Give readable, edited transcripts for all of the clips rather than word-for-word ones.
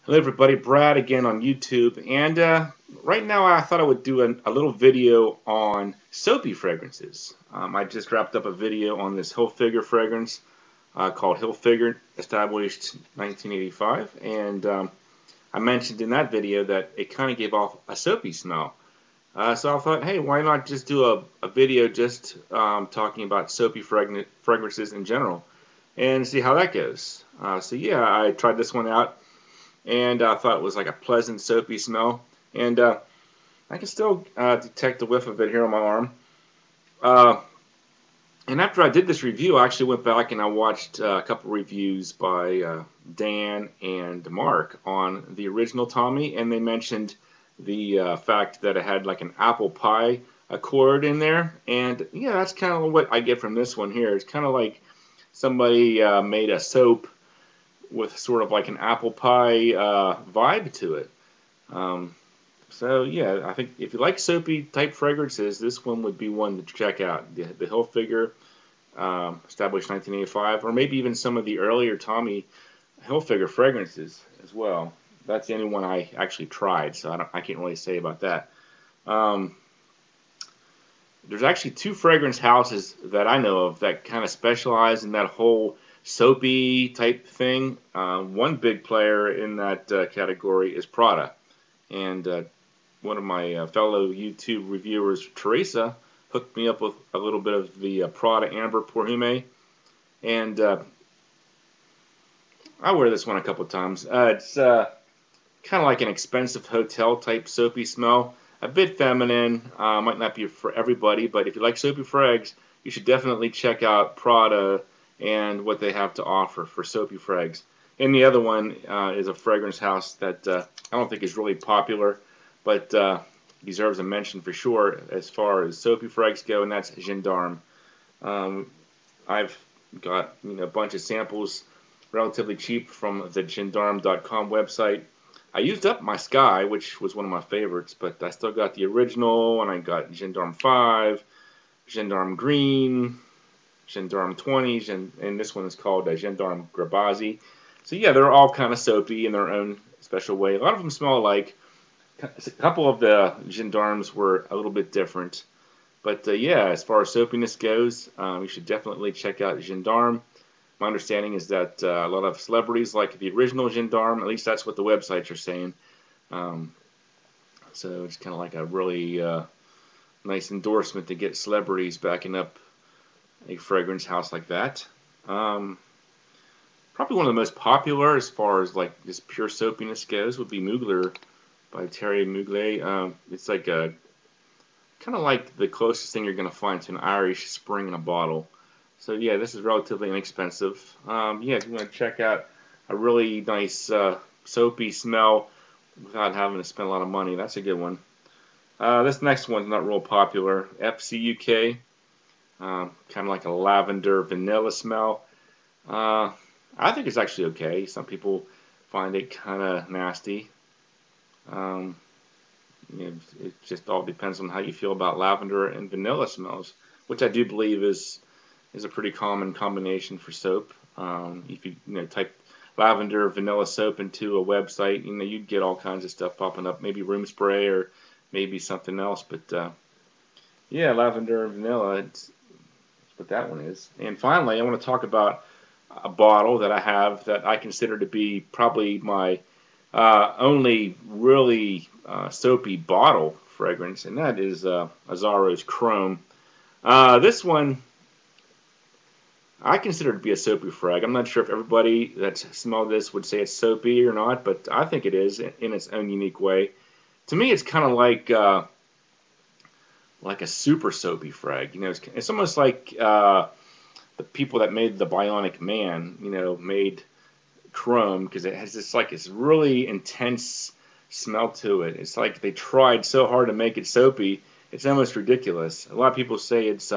Hello everybody, Brad again on YouTube, and right now I thought I would do a little video on soapy fragrances. I just wrapped up a video on this Hilfiger fragrance called Hilfiger, established 1985, and I mentioned in that video that it kind of gave off a soapy smell. So I thought, hey, why not just do a video just talking about soapy fragrances in general and see how that goes. So yeah, I tried this one out and I thought it was like a pleasant soapy smell. And I can still detect the whiff of it here on my arm. Uh, and after I did this review, I actually went back and I watched a couple reviews by Dan and Mark on the original Tommy, and they mentioned the fact that it had like an apple pie accord in there. And yeah, that's kind of what I get from this one here. It's kind of like somebody made a soap with sort of like an apple pie vibe to it. Um, so yeah, I think if you like soapy type fragrances, this one would be one to check out. The Hilfiger, established 1985, or maybe even some of the earlier Tommy Hilfiger fragrances as well. That's the only one I actually tried, so I can't really say about that. Um, there's actually two fragrance houses that I know of that kind of specialize in that whole soapy type thing. One big player in that category is Prada, and one of my fellow YouTube reviewers, Teresa, hooked me up with a little bit of the Prada Amber Perfume, and I wear this one a couple of times. It's kind of like an expensive hotel type soapy smell. A bit feminine, might not be for everybody, but if you like soapy frags, you should definitely check out Prada and what they have to offer for soapy frags. And the other one is a fragrance house that I don't think is really popular, but deserves a mention for sure as far as soapy frags go, and that's Gendarme. Um, I've got a bunch of samples relatively cheap from the gendarme.com website. I used up my Sky, which was one of my favorites, but I still got the original, and I got Gendarme 5, Gendarme Green, Gendarme 20, and this one is called Gendarme Grabazi. So yeah, they're all kind of soapy in their own special way. A lot of them smell alike. A couple of the Gendarmes were a little bit different. But yeah, as far as soapiness goes, you should definitely check out Gendarme. My understanding is that a lot of celebrities like the original Gendarme, at least that's what the websites are saying. Um, so it's kind of like a really nice endorsement to get celebrities backing up a fragrance house like that. Um, Probably one of the most popular as far as like just pure soapiness goes would be Mugler by Terry Mugler. It's like a kind of like the closest thing you're going to find to an Irish Spring in a bottle. So yeah, this is relatively inexpensive. Yeah, if you want to check out a really nice soapy smell without having to spend a lot of money, that's a good one. This next one's not real popular. FCUK, kind of like a lavender vanilla smell. Uh, I think it's actually okay. Some people find it kind of nasty. Um, it just all depends on how you feel about lavender and vanilla smells, which I do believe is a pretty common combination for soap. If you type lavender vanilla soap into a website, you'd get all kinds of stuff popping up. Maybe room spray or maybe something else. But yeah, lavender and vanilla. It's what that one is. And finally, I want to talk about a bottle that I have that I consider to be probably my only really soapy bottle fragrance, and that is Azzaro's Chrome. This one I consider to be a soapy frag. I'm not sure if everybody that's smelled this would say it's soapy or not, but I think it is in its own unique way. To me, it's kind of like a super soapy frag. It's almost like the people that made the Bionic Man, made Chrome because it has this really intense smell to it. It's like they tried so hard to make it soapy, it's almost ridiculous. A lot of people say it's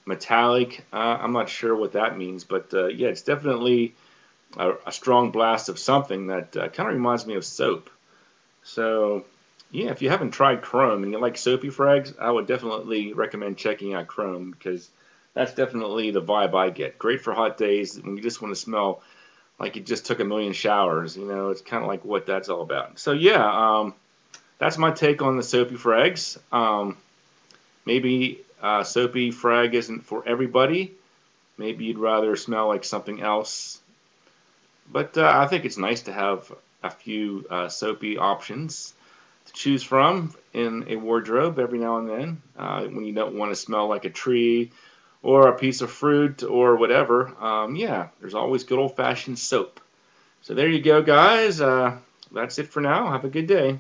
metallic. I'm not sure what that means, but yeah, it's definitely a strong blast of something that kind of reminds me of soap. So yeah, if you haven't tried Chrome and you like soapy frags, I would definitely recommend checking out Chrome because that's definitely the vibe I get. Great for hot days when you just want to smell like you just took a million showers. You know, it's kind of like what that's all about. So yeah, that's my take on the soapy for eggs. Maybe soapy frag isn't for everybody. Maybe you'd rather smell like something else. But I think it's nice to have a few soapy options to choose from in a wardrobe every now and then when you don't want to smell like a tree or a piece of fruit or whatever. Yeah, there's always good old-fashioned soap. So there you go, guys. That's it for now. Have a good day.